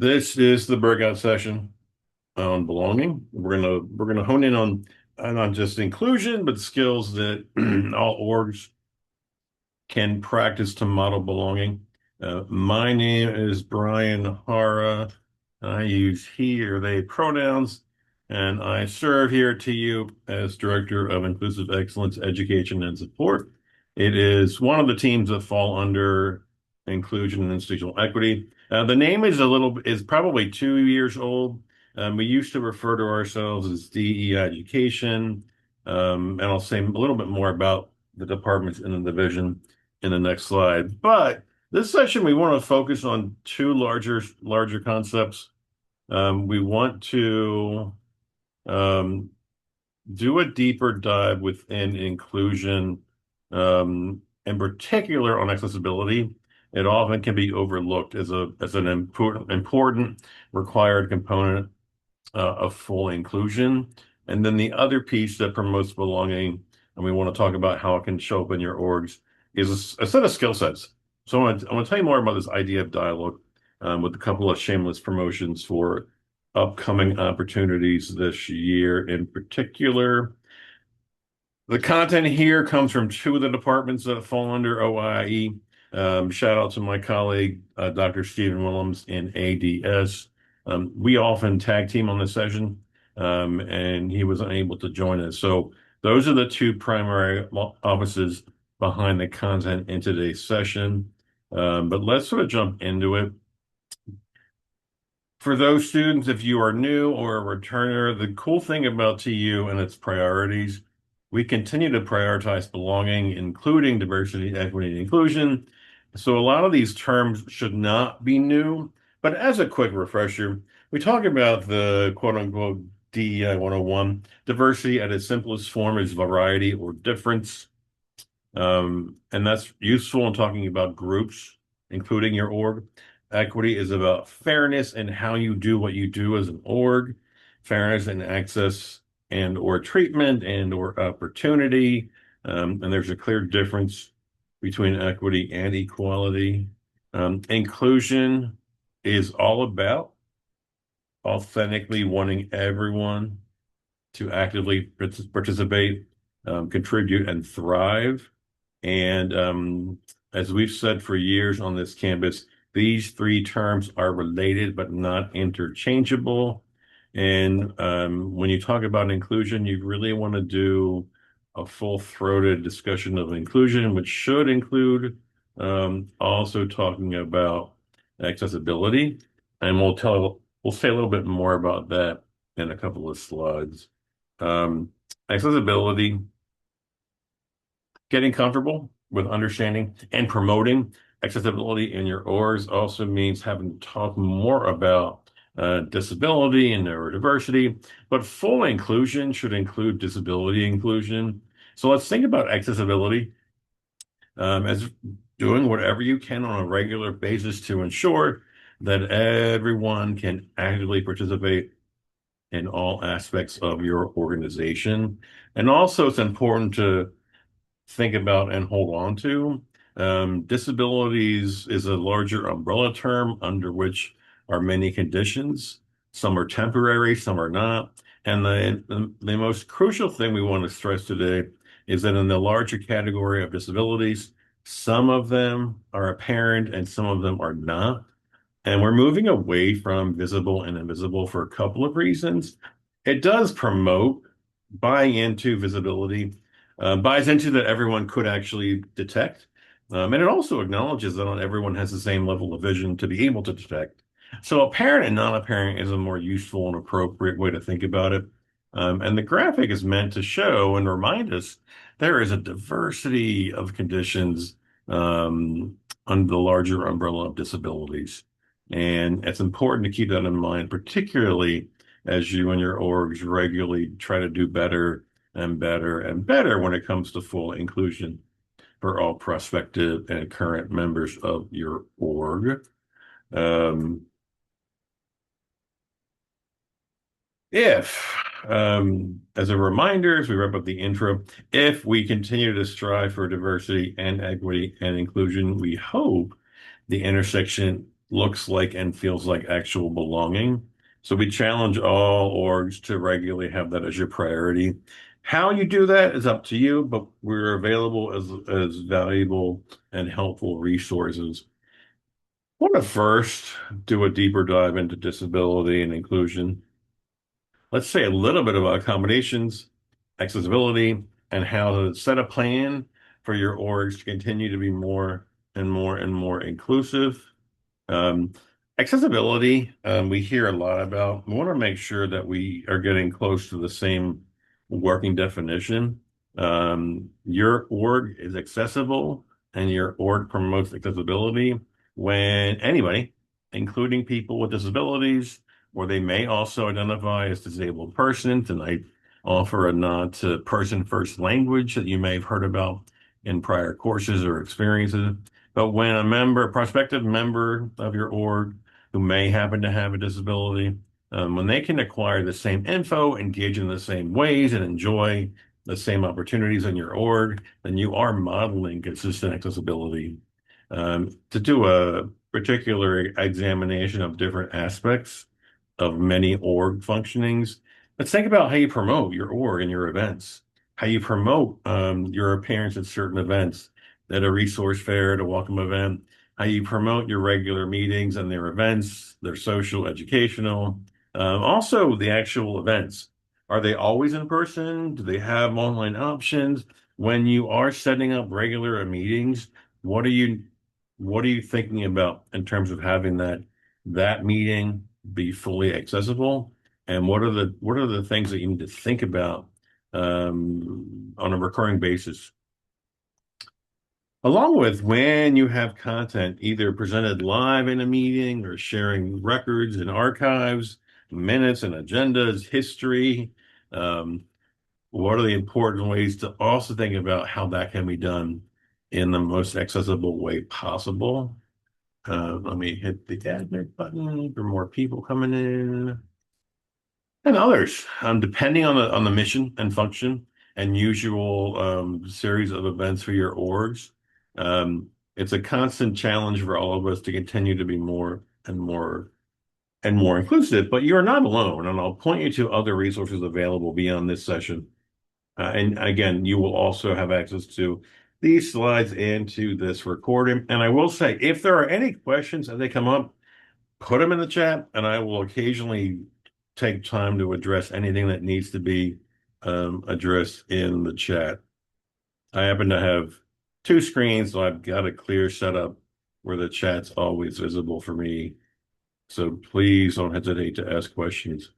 This is the breakout session on belonging. We're gonna hone in on not just inclusion, but skills that all orgs can practice to model belonging. My name is Brian Hara. I use he or they pronouns, and I serve here to you as Director of Inclusive Excellence Education and Support. It is one of the teams that fall under inclusion and institutional equity. The name is probably 2 years old. We used to refer to ourselves as DE Education, and I'll say a little bit more about the departments in the division in the next slide. But this session, we want to focus on two larger concepts. We want to um, do a deeper dive within inclusion, in particular on accessibility. It often can be overlooked as an important required component of full inclusion. And then the other piece that promotes belonging, and we want to talk about how it can show up in your orgs, is a set of skill sets. So I want to tell you more about this idea of dialogue with a couple of shameless promotions for upcoming opportunities this year in particular. The content here comes from two of the departments that fall under OIE. Shout out to my colleague, Dr. Stephen Willems in ADS. We often tag team on this session, and he was unable to join us. So those are the two primary offices behind the content in today's session. But let's sort of jump into it. For those students, if you are new or a returner, the cool thing about TU and its priorities, we continue to prioritize belonging, including diversity, equity, and inclusion. So a lot of these terms should not be new, but as a quick refresher, we talk about the quote unquote DEI 101. Diversity at its simplest form is variety or difference. And that's useful in talking about groups, including your org. Equity is about fairness and how you do what you do as an org, fairness and access and or treatment and or opportunity. And there's a clear difference between equity and equality. Inclusion is all about authentically wanting everyone to actively participate, contribute, and thrive. And as we've said for years on this campus, these three terms are related but not interchangeable. And when you talk about inclusion, you really want to do a full-throated discussion of inclusion, which should include also talking about accessibility. And we'll say a little bit more about that in a couple of slides. Accessibility, getting comfortable with understanding and promoting accessibility in your orgs also means having to talk more about disability and neurodiversity, but full inclusion should include disability inclusion. So let's think about accessibility as doing whatever you can on a regular basis to ensure that everyone can actively participate in all aspects of your organization. And also, it's important to think about and hold on to. Disabilities is a larger umbrella term under which are many conditions. Some are temporary, some are not. And the most crucial thing we want to stress today is that in the larger category of disabilities, some of them are apparent and some of them are not. And we're moving away from visible and invisible for a couple of reasons. It does promote buying into visibility, buys into that everyone could actually detect. And it also acknowledges that not everyone has the same level of vision to be able to detect. So apparent and non-apparent is a more useful and appropriate way to think about it. And the graphic is meant to show and remind us there is a diversity of conditions under the larger umbrella of disabilities. And it's important to keep that in mind, particularly as you and your orgs regularly try to do better and better and better when it comes to full inclusion for all prospective and current members of your org. Um, if, as a reminder, as we wrap up the intro, if we continue to strive for diversity and equity and inclusion, we hope the intersection looks like and feels like actual belonging. So we challenge all orgs to regularly have that as your priority. How you do that is up to you, but we're available as valuable and helpful resources. I want to first do a deeper dive into disability and inclusion. Let's say a little bit about accommodations, accessibility, and how to set a plan for your orgs to continue to be more and more and more inclusive. Um, Accessibility, we hear a lot about. We want to make sure that we are getting close to the same working definition. Your org is accessible and your org promotes accessibility when anybody, including people with disabilities, or they may also identify as disabled persons, and I offer a nod to person first language that you may have heard about in prior courses or experiences. But when a member, a prospective member of your org who may happen to have a disability, when they can acquire the same info, engage in the same ways, and enjoy the same opportunities in your org, then you are modeling consistent accessibility. To do a particular examination of different aspects of many org functionings, let's think about how you promote your org and your events, how you promote your appearance at certain events, at a resource fair, at a welcome event, how you promote your regular meetings and their events, their social, educational, also the actual events. Are they always in person? Do they have online options? When you are setting up regular meetings, what are you what are you thinking about in terms of having that meeting be fully accessible? And what are the things that you need to think about on a recurring basis? Along with when you have content either presented live in a meeting or sharing records and archives, minutes and agendas, history, um, what are the important ways to also think about how that can be done in the most accessible way possible? Let me hit the admit button for more people coming in and others, depending on the mission and function and usual series of events for your orgs. It's a constant challenge for all of us to continue to be more and more and more inclusive, but you are not alone. And I'll point you to other resources available beyond this session. And again, you will also have access to these slides and to this recording. And I will say, if there are any questions as they come up, put them in the chat, and I will occasionally take time to address anything that needs to be addressed in the chat. I happen to have two screens, so I've got a clear setup where the chat's always visible for me. So please don't hesitate to ask questions.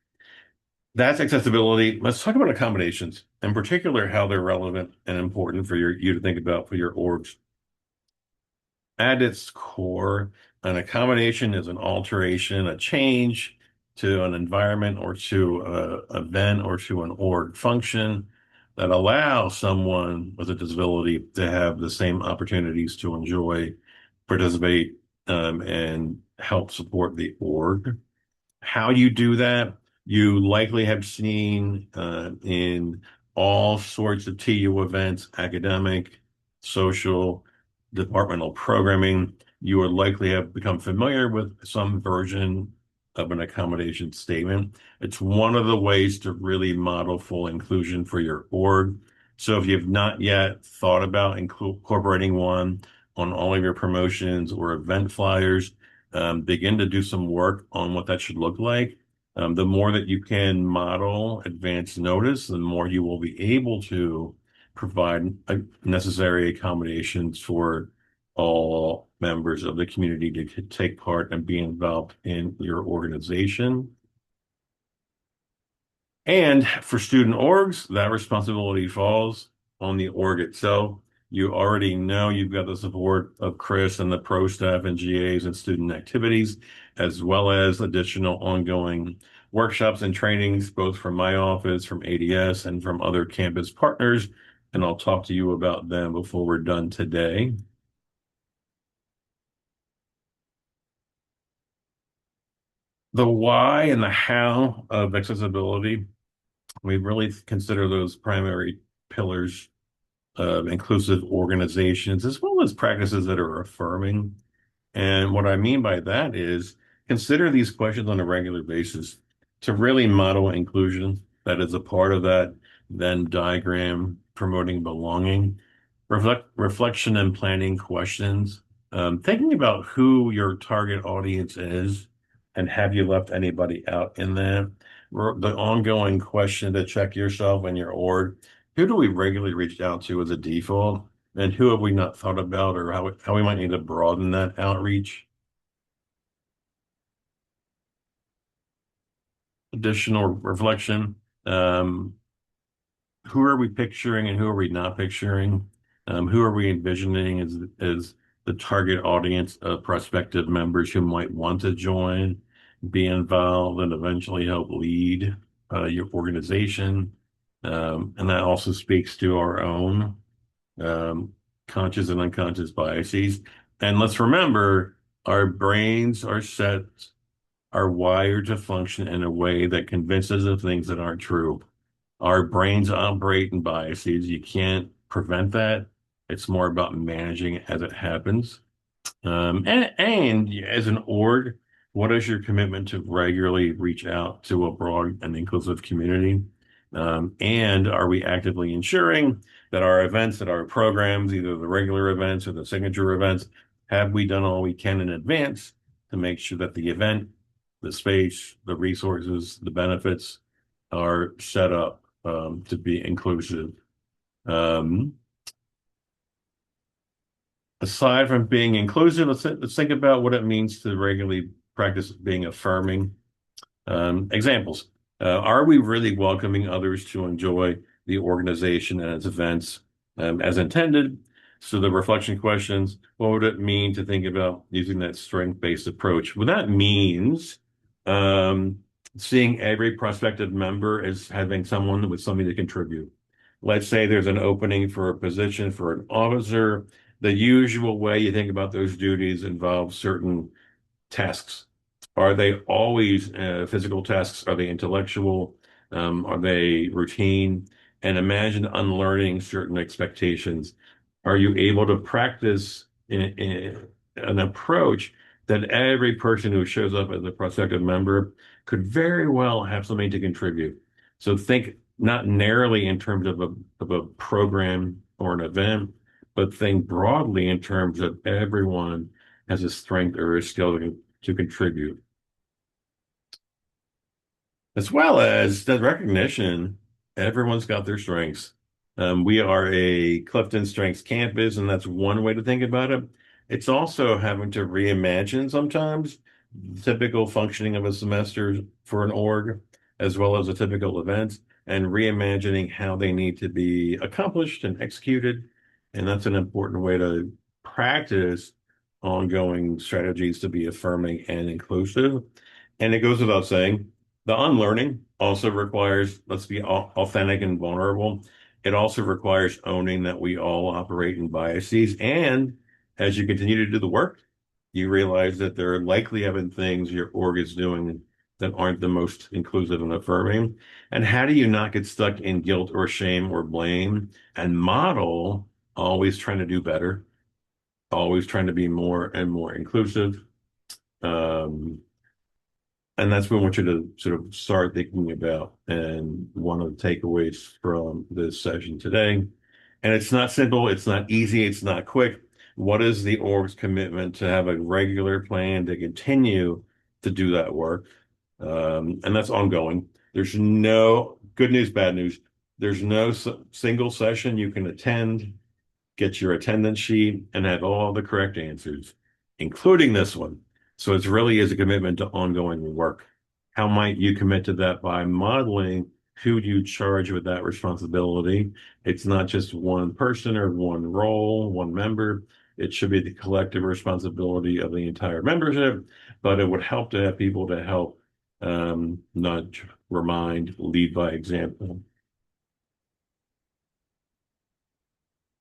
That's accessibility. Let's talk about accommodations, in particular, how they're relevant and important for you to think about for your orgs. At its core, an accommodation is an alteration, a change to an environment or to an event or to an org function that allows someone with a disability to have the same opportunities to enjoy, participate, and help support the org. How you do that, you likely have seen in all sorts of TU events, academic, social, departmental programming. You would likely have become familiar with some version of an accommodation statement. It's one of the ways to really model full inclusion for your org. So if you've not yet thought about incorporating one on all of your promotions or event flyers, begin to do some work on what that should look like. The more that you can model advance notice, the more you will be able to provide necessary accommodations for all members of the community to take part and be involved in your organization. And for student orgs, that responsibility falls on the org itself. You already know you've got the support of Chris and the pro staff and GAs and student activities, as well as additional ongoing workshops and trainings, both from my office, from ADS, and from other campus partners. And I'll talk to you about them before we're done today. The why and the how of accessibility, we really consider those primary pillars of inclusive organizations, as well as practices that are affirming. And what I mean by that is consider these questions on a regular basis to really model inclusion. That is a part of that Venn diagram promoting belonging, reflection and planning questions, thinking about who your target audience is and have you left anybody out in that. The ongoing question to check yourself and your org, who do we regularly reach out to as a default? And who have we not thought about, or how we might need to broaden that outreach? Additional reflection. Um, who are we picturing and who are we not picturing? Who are we envisioning as the target audience of prospective members who might want to join, be involved, and eventually help lead your organization? And that also speaks to our own um, conscious and unconscious biases. And let's remember, our brains are wired to function in a way that convinces us of things that aren't true. Our brains operate in biases. You can't prevent that. It's more about managing it as it happens. And as an org, what is your commitment to regularly reach out to a broad and inclusive community? And are we actively ensuring that our events, that our programs, either the regular events or the signature events, have we done all we can in advance to make sure that the event, the space, the resources, the benefits are set up to be inclusive? Um, Aside from being inclusive, let's think about what it means to regularly practice being affirming. Examples. Are we really welcoming others to enjoy the organization and its events as intended? So the reflection questions, what would it mean to think about using that strength-based approach? Well, that means um, seeing every prospective member as having someone with something to contribute. Let's say there's an opening for a position for an officer. The usual way you think about those duties involves certain tasks. Are they always physical tasks? Are they intellectual? Are they routine? And imagine unlearning certain expectations. Are you able to practice an approach that every person who shows up as a prospective member could very well have something to contribute? So think not narrowly in terms of a program or an event, but think broadly in terms of everyone has a strength or a skill to contribute, as well as that recognition. Everyone's got their strengths. We are a Clifton Strengths campus, and that's one way to think about it. It's also having to reimagine sometimes the typical functioning of a semester for an org, as well as a typical event, and reimagining how they need to be accomplished and executed. And that's an important way to practice ongoing strategies to be affirming and inclusive. And it goes without saying, the unlearning also requires, let's be authentic and vulnerable. It also requires owning that we all operate in biases. And as you continue to do the work, you realize that there are likely have been things your org is doing that aren't the most inclusive and affirming. And how do you not get stuck in guilt or shame or blame and model always trying to do better, always trying to be more and more inclusive? Um, and that's what I want you to sort of start thinking about. And one of the takeaways from this session today. And it's not simple, it's not easy, it's not quick. What is the org's commitment to have a regular plan to continue to do that work? And that's ongoing. There's no good news, bad news. There's no single session you can attend, get your attendance sheet, and have all the correct answers, including this one. So it really is a commitment to ongoing work. How might you commit to that by modeling who do you charge with that responsibility? It's not just one person or one role, one member. It should be the collective responsibility of the entire membership, but it would help to have people to help nudge, remind, lead by example.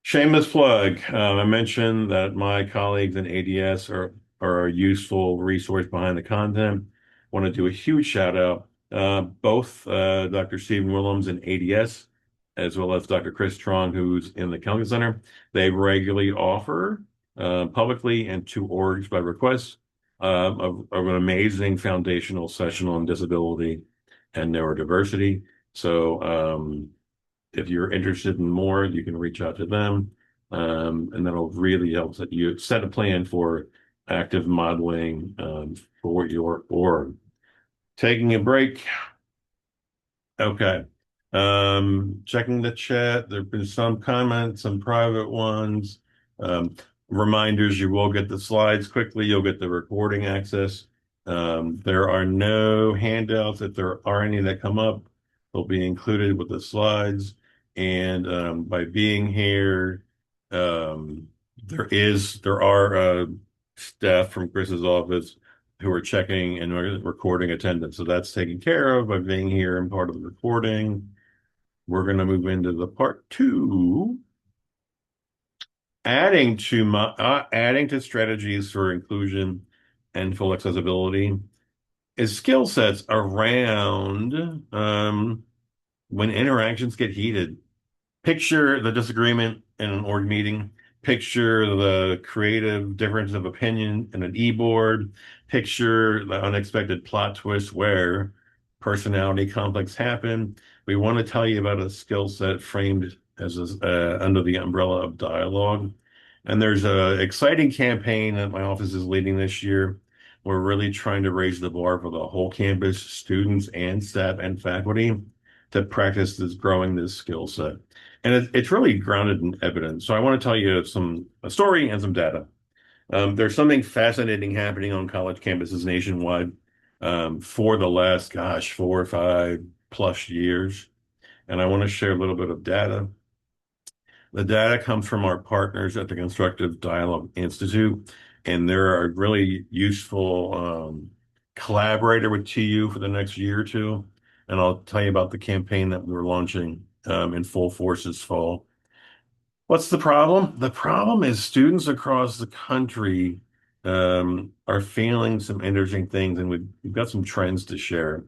Shameless plug. I mentioned that my colleagues in ADS are a useful resource behind the content. Want to do a huge shout out. Both Dr. Stephen Willems in ADS, as well as Dr. Chris Trong, who's in the Counseling Center, they regularly offer publicly and to orgs by request of an amazing foundational session on disability and neurodiversity. So if you're interested in more, you can reach out to them. And that'll really help that you set a plan for active modeling for your org. Taking a break. Okay. Checking the chat. There have been some comments, some private ones. Um, Reminders, you will get the slides quickly. You'll get the recording access. There are no handouts. If there are any that come up, they'll be included with the slides. And by being here, um, there are staff from Chris's office who are checking and recording attendance. So that's taken care of by being here and part of the recording. We're going to move into the part two, adding to strategies for inclusion and full accessibility is skill sets around when interactions get heated. Picture the disagreement in an org meeting. Picture the creative difference of opinion in an e-board. Picture the unexpected plot twist where personality conflicts happen. We want to tell you about a skill set framed as under the umbrella of dialogue. And there's an exciting campaign that my office is leading this year. We're really trying to raise the bar for the whole campus, students and staff and faculty to practice growing this skill set. And it's really grounded in evidence. So I want to tell you a story and some data. There's something fascinating happening on college campuses nationwide for the last, 4 or 5 plus years. And I want to share a little bit of data. The data comes from our partners at the Constructive Dialogue Institute, and they're a really useful collaborator with TU for the next year or two. And I'll tell you about the campaign that we're launching in full force this fall. What's the problem? The problem is students across the country are feeling some interesting things, and we've got some trends to share.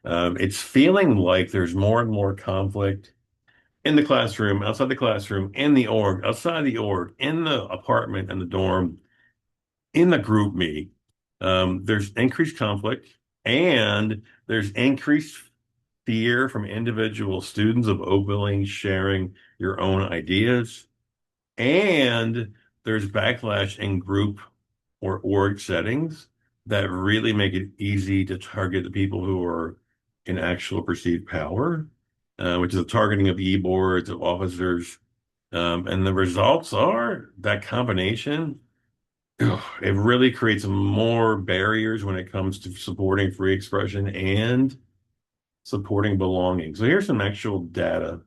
It's feeling like there's more and more conflict in the classroom, outside the classroom, in the org, outside the org, in the apartment and the dorm, in the group me. There's increased conflict and there's increased fear from individual students of openly sharing your own ideas. And there's backlash in group or org settings that really make it easy to target the people who are in actual perceived power, which is the targeting of e-boards, of officers. And the results are that combination. It really creates more barriers when it comes to supporting free expression and supporting belonging. So here's some actual data.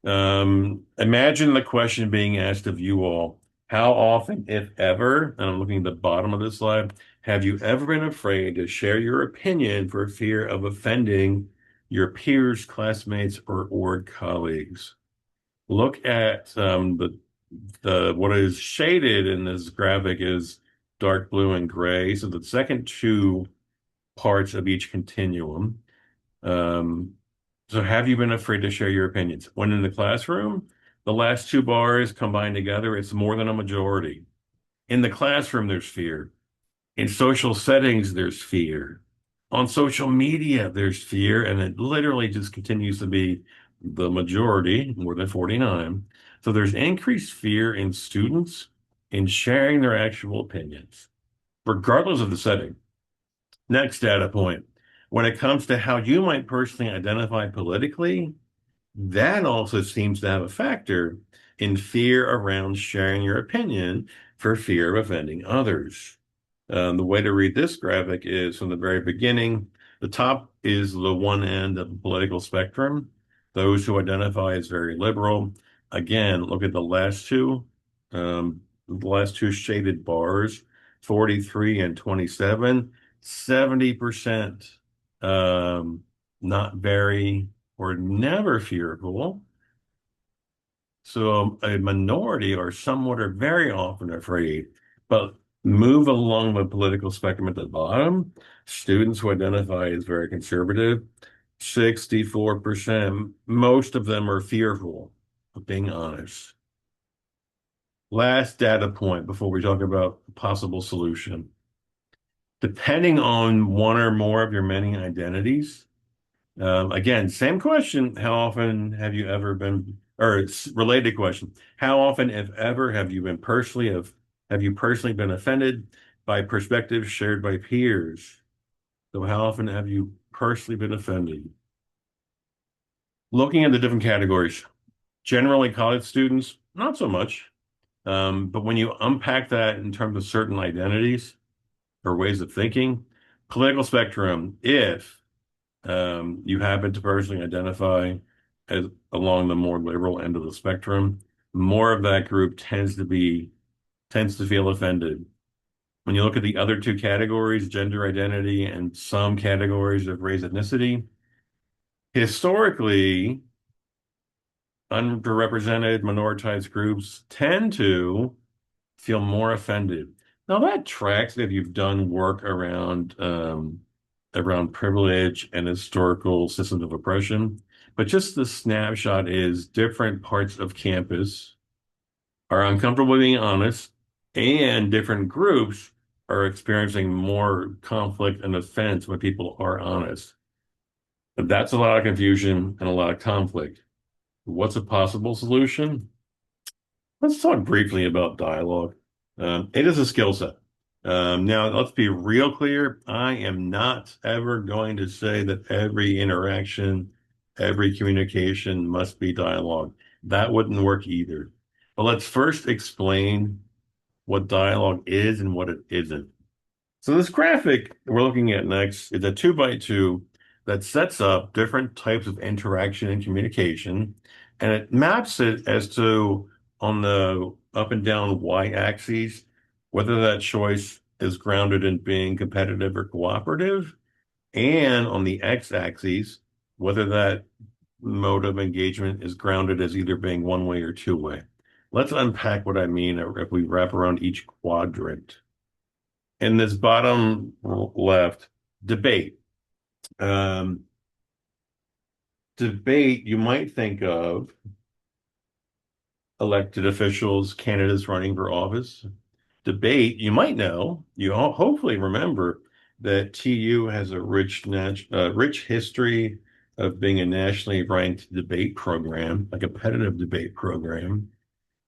Imagine the question being asked of you all. How often, if ever, and I'm looking at the bottom of this slide, have you ever been afraid to share your opinion for fear of offending your peers, classmates, or org colleagues? Look at the what is shaded in this graphic is dark blue and gray. So the second two parts of each continuum. Um, so have you been afraid to share your opinions? When in the classroom, the last two bars combined together, it's more than a majority. In the classroom, there's fear. In social settings, there's fear. On social media, there's fear, and it literally just continues to be the majority, more than 49. So there's increased fear in students in sharing their actual opinions, regardless of the setting. Next data point. When it comes to how you might personally identify politically, that also seems to have a factor in fear around sharing your opinion for fear of offending others. The way to read this graphic is from the very beginning. The top is the one end of the political spectrum, those who identify as very liberal. Again, look at the last two shaded bars, 43 and 27, 70% not very or never fearful. So a minority or somewhat are very often afraid, but move along the political spectrum at the bottom. Students who identify as very conservative, 64%. Most of them are fearful of being honest. Last data point before we talk about possible solution. Depending on one or more of your many identities, again, same question. How often have you ever been, or it's related question. How often, if ever, have you personally been offended by perspectives shared by peers? So how often have you personally been offended? Looking at the different categories, generally college students, not so much. But when you unpack that in terms of certain identities or ways of thinking, political spectrum, if you happen to personally identify as along the more liberal end of the spectrum, more of that group tends to feel offended. When you look at the other two categories, gender identity and some categories of race ethnicity, historically, underrepresented minoritized groups tend to feel more offended. Now that tracks if you've done work around privilege and historical systems of oppression. But just the snapshot is different parts of campus are uncomfortable being honest, and different groups are experiencing more conflict and offense when people are honest. But that's a lot of confusion and a lot of conflict. What's a possible solution? Let's talk briefly about dialogue. It is a skill set. Now, let's be real clear. I am not ever going to say that every interaction, every communication must be dialogue. That wouldn't work either. But let's first explain what dialogue is and what it isn't. So this graphic we're looking at next is a 2x2 that sets up different types of interaction and communication, and it maps it as to on the up and down y-axis, whether that choice is grounded in being competitive or cooperative, and on the x-axis, whether that mode of engagement is grounded as either being one way or two way. Let's unpack what I mean if we wrap around each quadrant. In this bottom left, debate. Um, Debate, you might think of elected officials, candidates running for office. Debate, you might know, hopefully remember that TU has a rich history of being a nationally ranked debate program, a competitive debate program.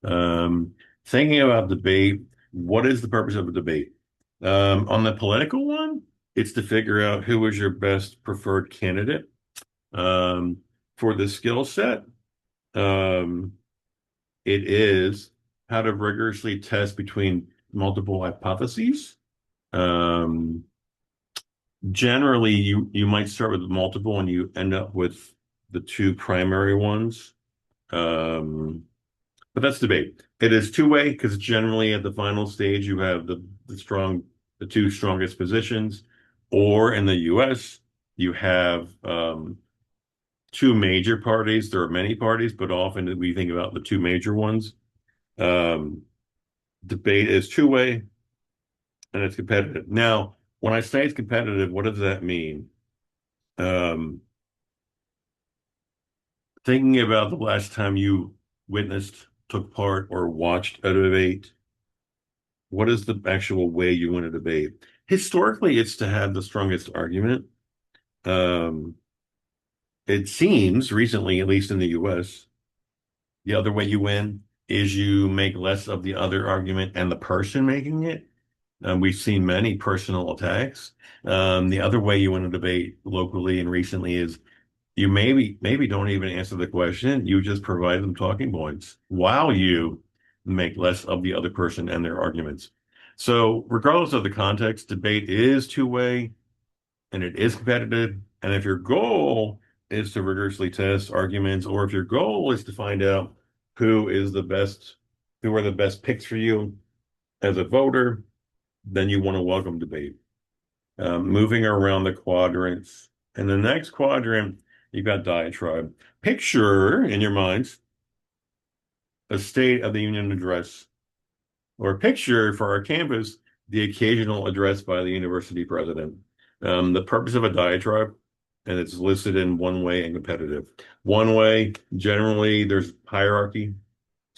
Um, Thinking about debate, what is the purpose of a debate? On the political one, it's to figure out who is your best preferred candidate. Um, for the skill set, um, it is how to rigorously test between multiple hypotheses. Um, Generally, you might start with multiple and you end up with the two primary ones. Um, But that's debate. It is two-way because generally at the final stage you have the two strongest positions, or in the U.S. you have two major parties. There are many parties, but often we think about the two major ones. Um, Debate is two-way and it's competitive. Now, when I say it's competitive, what does that mean? Um, Thinking about the last time you witnessed, took part, or watched a debate. What is the actual way you want to debate? Historically, it's to have the strongest argument. Um, it seems recently, at least in the US, the other way you win is you make less of the other argument and the person making it. We've seen many personal attacks. The other way you win a debate locally and recently is you maybe don't even answer the question. You just provide them talking points while you make less of the other person and their arguments. So regardless of the context, debate is two-way and it is competitive. And if your goal is to rigorously test arguments, or if your goal is to find out who are the best picks for you as a voter, then you want to welcome debate. Moving around the quadrants. In the next quadrant, you've got diatribe. Picture in your minds a State of the Union address, or picture for our campus the occasional address by the university president. The purpose of a diatribe, and it's listed in one way and competitive. One way, generally, there's hierarchy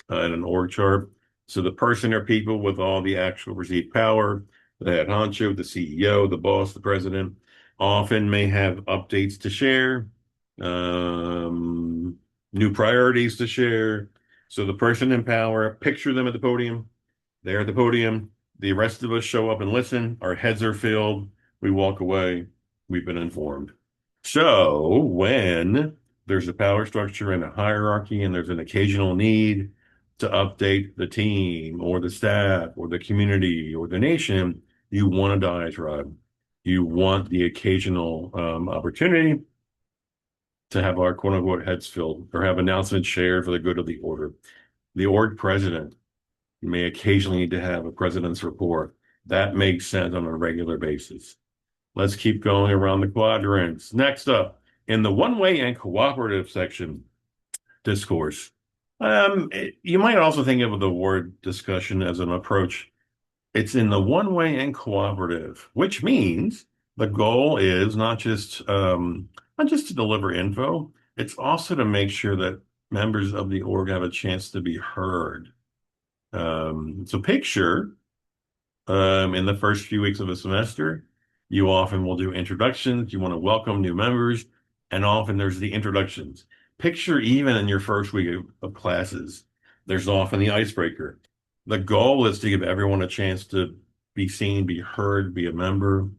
and an org chart. So the person or people with all the actual received power, the head honcho, the CEO, the boss, the president, often may have updates to share, um, new priorities to share. So the person in power, picture them at the podium. They're at the podium. The rest of us show up and listen. Our heads are filled. We walk away. We've been informed. So when there's a power structure and a hierarchy, and there's an occasional need to update the team or the staff or the community or the nation, you want a diatribe. You want the occasional opportunity to have our quote unquote heads filled or have announcements shared for the good of the order. The org president may occasionally need to have a president's report. That makes sense on a regular basis. Let's keep going around the quadrants. Next up, in the one-way and cooperative section, discourse. You might also think of the word discussion as an approach. It's in the one-way and cooperative, which means the goal is not just to deliver info, it's also to make sure that members of the org have a chance to be heard. So picture in the first few weeks of a semester, you often will do introductions. You want to welcome new members, and often there's the introductions. Picture even in your first week of classes, there's often the icebreaker. The goal is to give everyone a chance to be seen, be heard, be a member.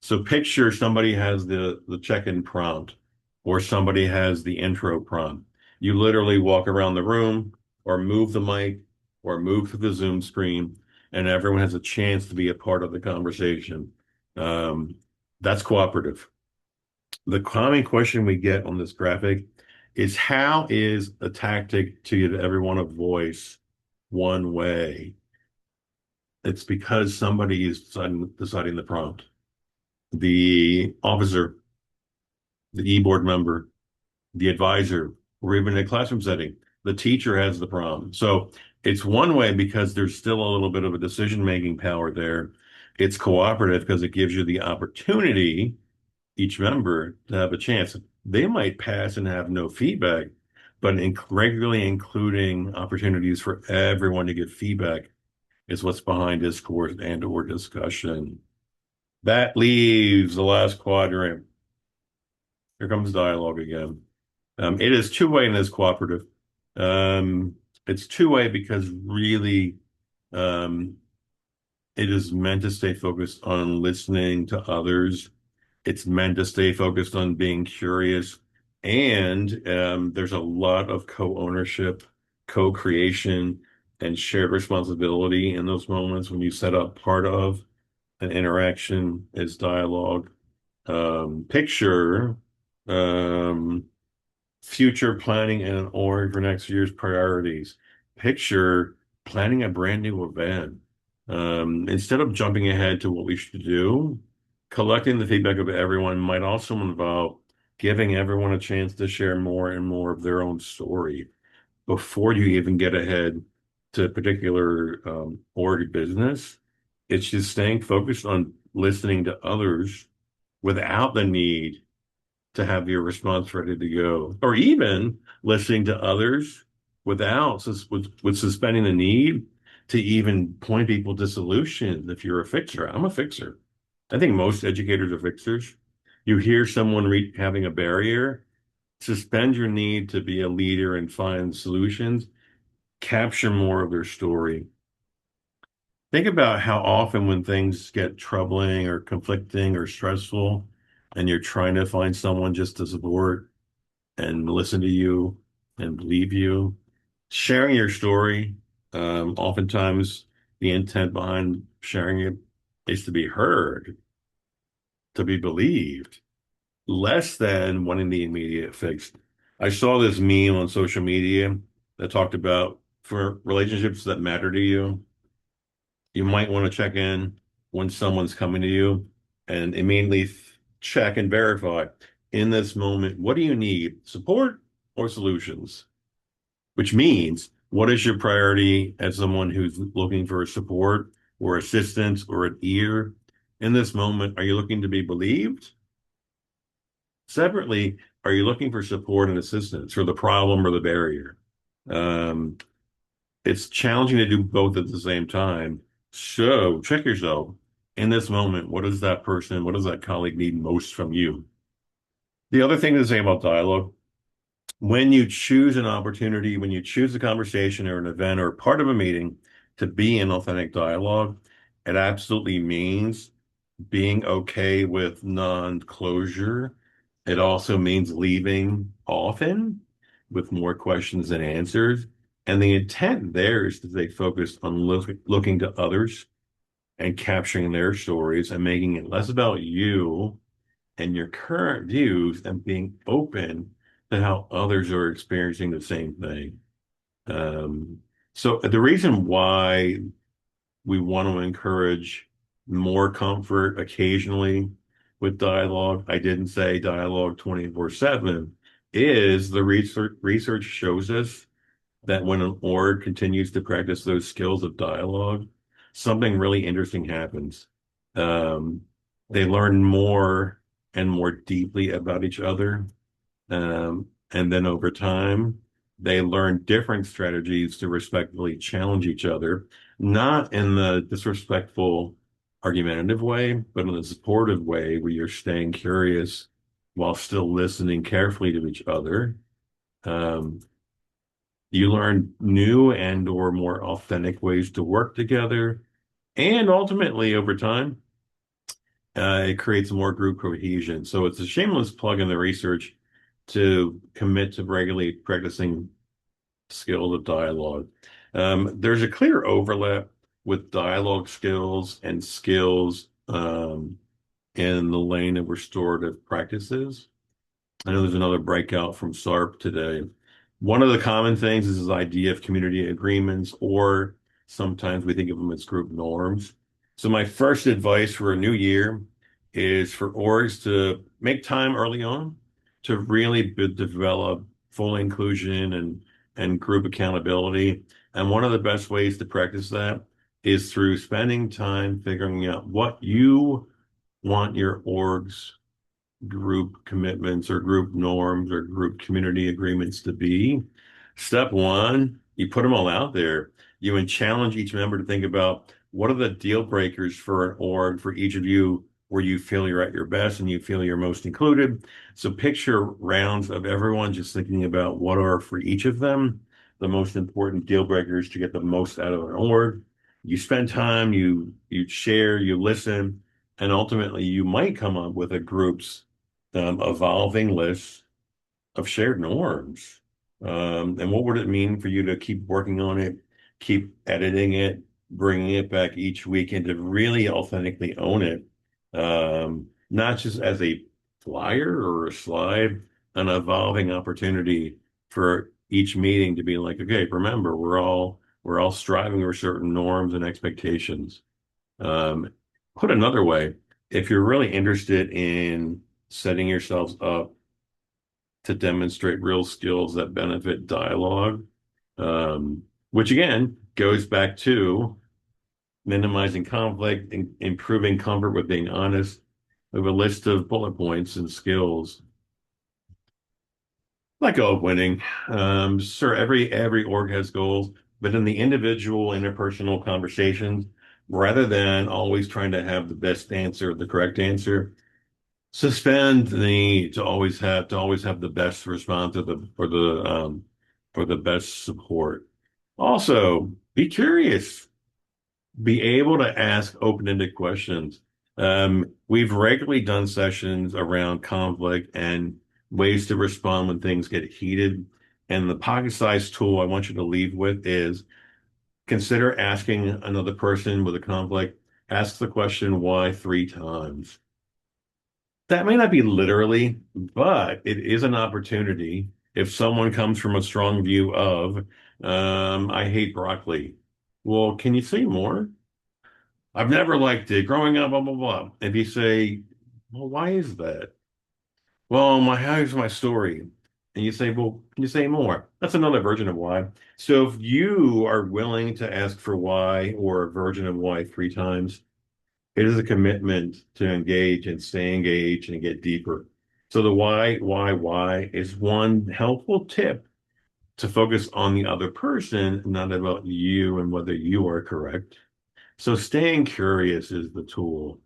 So picture somebody has the check-in prompt, or somebody has the intro prompt. You literally walk around the room, or move the mic, or move to the Zoom screen, and everyone has a chance to be a part of the conversation. Um, that's cooperative. The common question we get on this graphic is, how is a tactic to give everyone a voice one way? It's because somebody is deciding the prompt. The officer, the e-board member, the advisor, or even in a classroom setting, the teacher has the prompt. So it's one way because there's still a little bit of a decision-making power there. It's cooperative because it gives you the opportunity, each member, to have a chance. They might pass and have no feedback, but regularly including opportunities for everyone to give feedback is what's behind discourse and or discussion. That leaves the last quadrant. Here comes dialogue again. It is two-way and is cooperative. Um, it's two-way because really um, it is meant to stay focused on listening to others. It's meant to stay focused on being curious. And there's a lot of co-ownership, co-creation, and shared responsibility in those moments when you set up part of an interaction as dialogue. Picture um, future planning and an org for next year's priorities. Picture planning a brand new event. Instead of jumping ahead to what we should do, collecting the feedback of everyone might also involve giving everyone a chance to share more and more of their own story before you even get ahead to a particular org business. It's just staying focused on listening to others without the need to have your response ready to go, or even listening to others without with suspending the need to even point people to solutions. If you're a fixer, I'm a fixer. I think most educators are fixers. You hear someone having a barrier, suspend your need to be a leader and find solutions, capture more of their story. Think about how often when things get troubling or conflicting or stressful, and you're trying to find someone just to support and listen to you and believe you. Sharing your story, oftentimes the intent behind sharing it is to be heard, to be believed, less than wanting the immediate fix. I saw this meme on social media that talked about, for relationships that matter to you, you might want to check in when someone's coming to you and immediately check and verify in this moment, what do you need? Support or solutions? Which means, what is your priority as someone who's looking for support or assistance or an ear? In this moment, are you looking to be believed? Separately, are you looking for support and assistance for the problem or the barrier? Um, it's challenging to do both at the same time. So check yourself in this moment. What does that person, what does that colleague need most from you? The other thing to say about dialogue, when you choose an opportunity, when you choose a conversation or an event or part of a meeting to be in authentic dialogue, it absolutely means being okay with non-closure. It also means leaving often with more questions than answers. And the intent there is to stay focused on looking to others and capturing their stories and making it less about you and your current views and being open to how others are experiencing the same thing. Um, so the reason why we want to encourage more comfort occasionally with dialogue, I didn't say dialogue 24/7, is the research shows us that when an org continues to practice those skills of dialogue, something really interesting happens. Um, they learn more and more deeply about each other. And then over time, they learn different strategies to respectfully challenge each other, not in the disrespectful, argumentative way, but in the supportive way where you're staying curious while still listening carefully to each other. Um, you learn new and or more authentic ways to work together. And ultimately, over time, it creates more group cohesion. So it's a shameless plug in the research to commit to regularly practicing skills of dialogue. There's a clear overlap with dialogue skills and skills in the lane of restorative practices. I know there's another breakout from SARP today. One of the common things is this idea of community agreements, or sometimes we think of them as group norms. So my first advice for a new year is for orgs to make time early on to really develop full inclusion and group accountability. And one of the best ways to practice that is through spending time figuring out what you want your orgs group commitments or group norms or group community agreements to be. Step one, you put them all out there. You would challenge each member to think about what are the deal breakers for an org for each of you where you feel you're at your best and you feel you're most included. So picture rounds of everyone just thinking about what are for each of them the most important deal breakers to get the most out of an org. You spend time, you share, you listen, and ultimately you might come up with a group's evolving list of shared norms. And what would it mean for you to keep working on it, keep editing it, bringing it back each week, and to really authentically own it? Not just as a flyer or a slide, an evolving opportunity for each meeting to be like, okay, remember, we're all striving for certain norms and expectations. Um, Put another way, if you're really interested in setting yourselves up to demonstrate real skills that benefit dialogue, which again goes back to minimizing conflict and improving comfort with being honest. We have a list of bullet points and skills. Let go of winning. Sure, every org has goals, but in the individual interpersonal conversations, rather than always trying to have the best answer, the correct answer, suspend the need to always have the best response or the best support. Also, be curious. Be able to ask open-ended questions. We've regularly done sessions around conflict and ways to respond when things get heated. And the pocket-sized tool I want you to leave with is consider asking another person with a conflict, ask the question why 3 times. That may not be literally, but it is an opportunity if someone comes from a strong view of, I hate broccoli. Well, can you say more? I've never liked it. Growing up, blah, blah, blah. If you say, well, why is that? Well, here's my story. And you say, well, can you say more? That's another version of why. So if you are willing to ask for why or a version of why 3 times, it is a commitment to engage and stay engaged and get deeper. So the why is one helpful tip to focus on the otother person, not about you and whether you are correct. So staying curious is the tool.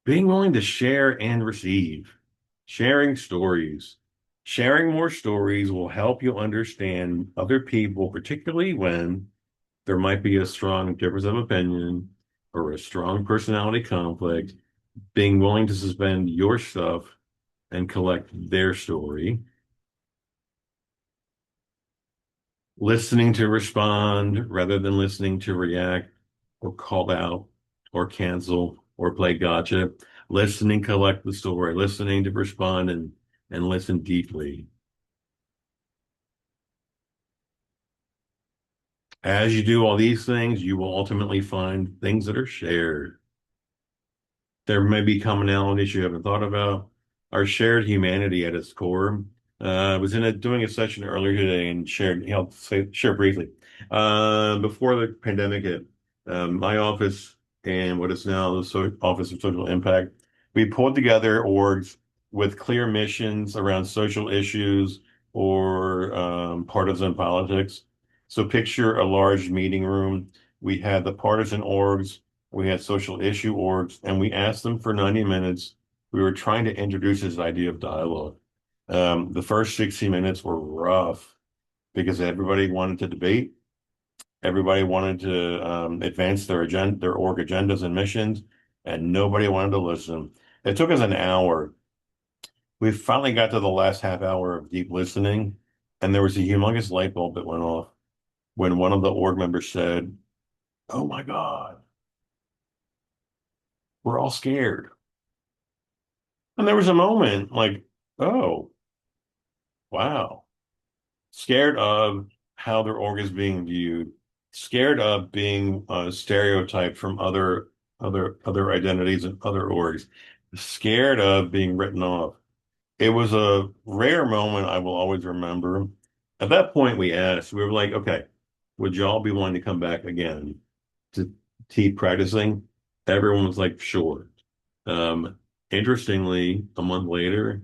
Being willing to share and receive, sharing stories. Sharing more stories will help you understand other people, particularly when there might be a strong difference of opinion or a strong personality conflict. Being willing to suspend your stuff and collect their story. Listening to respond rather than listening to react or call out or cancel or play gotcha. Listening, collect the story, listening to respond and listen deeply. As you do all these things, you will ultimately find things that are shared. There may be commonalities you haven't thought about. Our shared humanity at its core. I was doing a session earlier today and share briefly. Before the pandemic hit, my office and what is now the Office of Social Impact, we pulled together orgs with clear missions around social issues or partisan politics. So picture a large meeting room. We had the partisan orgs, we had social issue orgs, and we asked them for 90 minutes. We were trying to introduce this idea of dialogue. The first 60 minutes were rough because everybody wanted to debate. Everybody wanted to advance their org agendas and missions, and nobody wanted to listen. It took us an hour. We finally got to the last half hour of deep listening, and there was a humongous light bulb that went off when one of the org members said, "Oh my God, we're all scared." And there was a moment like, "Oh, wow." Scared of how their org is being viewed, scared of being stereotyped from other identities and other orgs, scared of being written off. It was a rare moment I will always remember. At that point, we were like, okay, would y'all be willing to come back again to keep practicing? Everyone was like, sure. Um, Interestingly, a month later,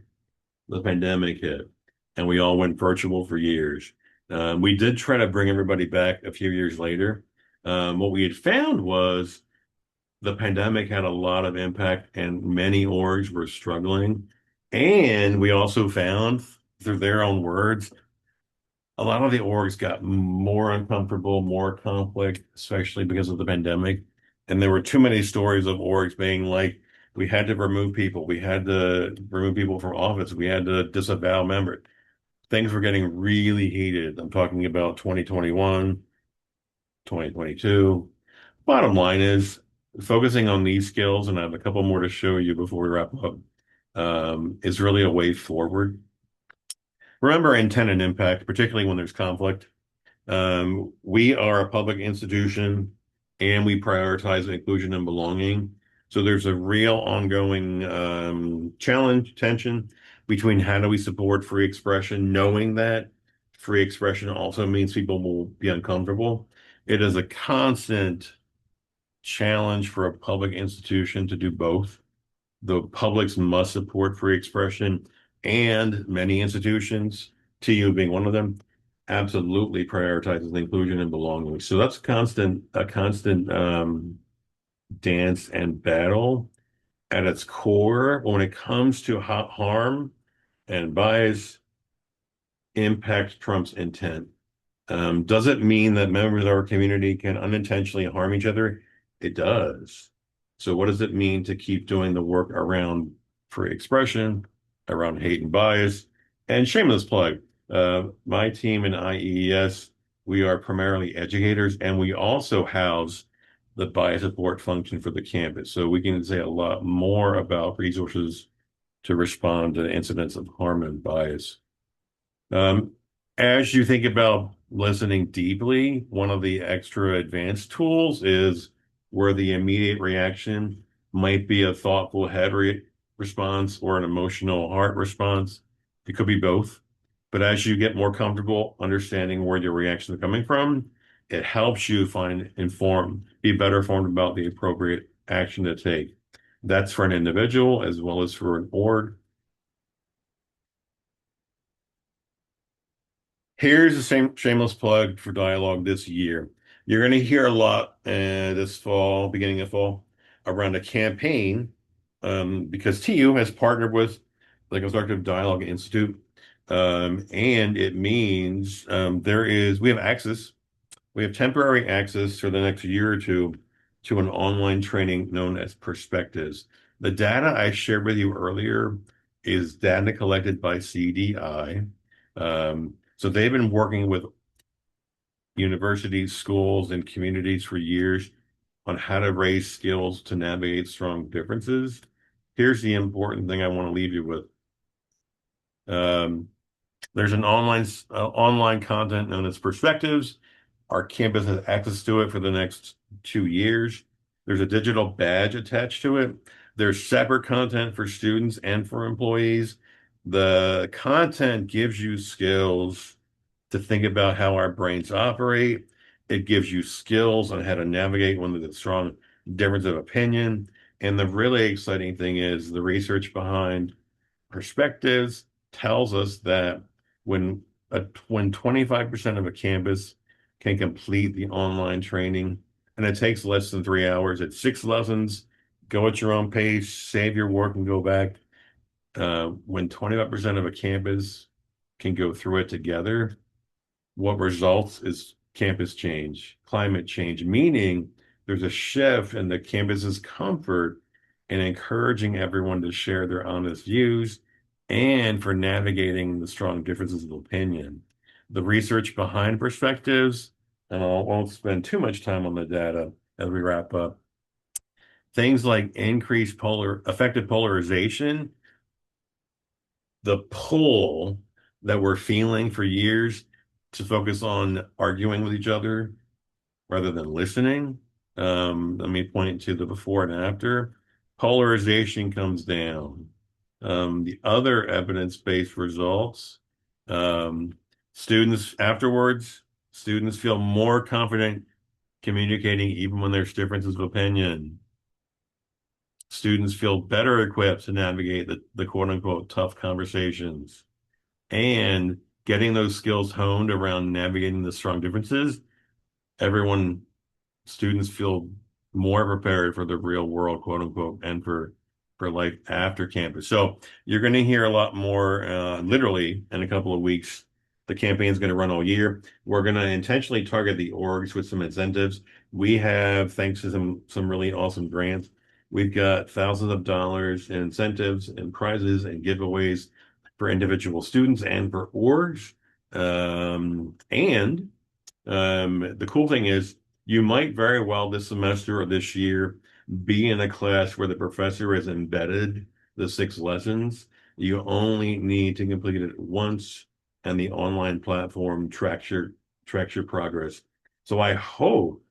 the pandemic hit, and we all went virtual for years. We did try to bring everybody back a few years later. What we had found was the pandemic had a lot of impact, and many orgs were struggling. And we also found, through their own words, a lot of the orgs got more uncomfortable, more conflict, especially because of the pandemic. And there were too many stories of orgs being like, we had to remove people, we had to remove people from office, we had to disavow members. Things were getting really heated. I'm talking about 2021, 2022. Bottom line is focusing on these skills, and I have a couple more to show you before we wrap up, is really a way forward. Remember intent and impact, particularly when there's conflict. We are a public institution and we prioritize inclusion and belonging. So there's a real ongoing challenge, tension between how do we support free expression, knowing that free expression also means people will be uncomfortable. It is a constant challenge for a public institution to do both. The publics must support free expression, and many institutions, TU being one of them, absolutely prioritizes inclusion and belonging. So that's a constant dance and battle at its core. When it comes to harm and bias, impact trumps intent. Does it mean that members of our community can unintentionally harm each other? It does. So what does it mean to keep doing the work around free expression, around hate and bias? And shameless plug, my team in IEES, we are primarily educators, and we also house the bias support function for the campus. So we can say a lot more about resources to respond to incidents of harm and bias. Um, as you think about listening deeply, one of the extra advanced tools is where the immediate reaction might be a thoughtful response or an emotional heart response. It could be both. But as you get more comfortable understanding where your reactions are coming from, it helps you be better informed about the appropriate action to take. That's for an individual as well as for an org. Here's a shameless plug for dialogue this year. You're going to hear a lot this fall, beginning of fall, around a campaign because TU has partnered with the Constructive Dialogue Institute. And it means we have access, we have temporary access for the next year or two to an online training known as Perspectives. The data I shared with you earlier is data collected by CDI. So they've been working with universities, schools, and communities for years on how to raise skills to navigate strong differences. Here's the important thing I want to leave you with. Um, there's an online content known as Perspectives. Our campus has access to it for the next 2 years. There's a digital badge attached to it. There's separate content for students and for employees. The content gives you skills to think about how our brains operate. It gives you skills on how to navigate when there's a strong difference of opinion. And the really exciting thing is the research behind Perspectives tells us that when when 25% of a campus can complete the online training, and it takes less than 3 hours, it's 6 lessons, go at your own pace, save your work and go back. When 25% of a campus can go through it together, what results is campus change, climate change, meaning there's a shift in the campus's comfort in encouraging everyone to share their honest views and for navigating the strong differences of opinion. The research behind Perspectives, and I won't spend too much time on the data as we wrap up. Things like increased affected polarization, the pull that we're feeling for years to focus on arguing with each other rather than listening. Let me point to the before and after. Polarization comes down. The other evidence-based results, um, students afterwards, students feel more confident communicating even when there's differences of opinion. Students feel better equipped to navigate the quote unquote tough conversations. And getting those skills honed around navigating the strong differences, everyone, students feel more prepared for the real world, quote unquote, and for life after campus. So you're going to hear a lot more, literally in a couple of weeks. The campaign is going to run all year. We're going to intentionally target the orgs with some incentives. We have, thanks to some really awesome grants, we've got thousands of dollars in incentives and prizes and giveaways for individual students and for orgs. The cool thing is you might very well this semester or this year be in a class where the professor has embedded the 6 lessons. You only need to complete it once, and the online platform tracks your progress. So I hope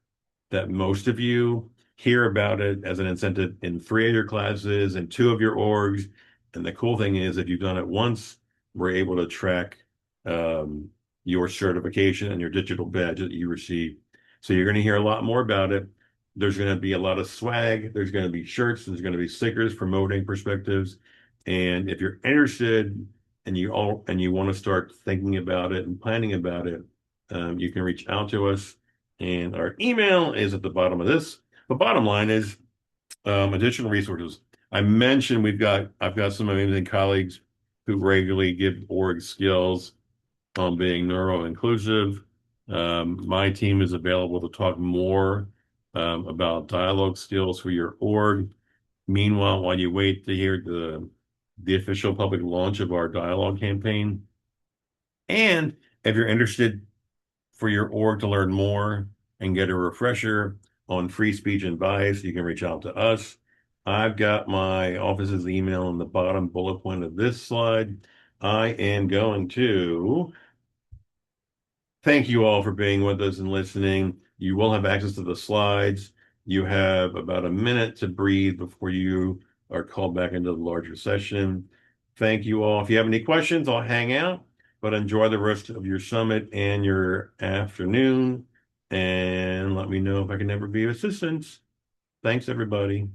that most of you hear about it as an incentive in 3 of your classes and 2 of your orgs. And the cool thing is, if you've done it once, we're able to track um, your certification and your digital badge that you receive. So you're going to hear a lot more about it. There's going to be a lot of swag. There's going to be shirts. There's going to be stickers promoting Perspectives. And if you're interested and you want to start thinking about it and planning about it, you can reach out to us. And our email is at the bottom of this. The bottom line is additional resources. I mentioned I've got some amazing colleagues who regularly give org skills on being neuro-inclusive. My team is available to talk more about dialogue skills for your org. Meanwhile, while you wait to hear the official public launch of our dialogue campaign, and if you're interested for your org to learn more and get a refresher on free speech and bias, you can reach out to us. I've got my office's email in the bottom bullet point of this slide. I am going to thank you all for being with us and listening. You will have access to the slides. You have about a minute to breathe before you are called back into the larger session. Thank you all. If you have any questions, I'll hang out, but enjoy the rest of your summit and your afternoon. And let me know if I can ever be of assistance. Thanks, everybody.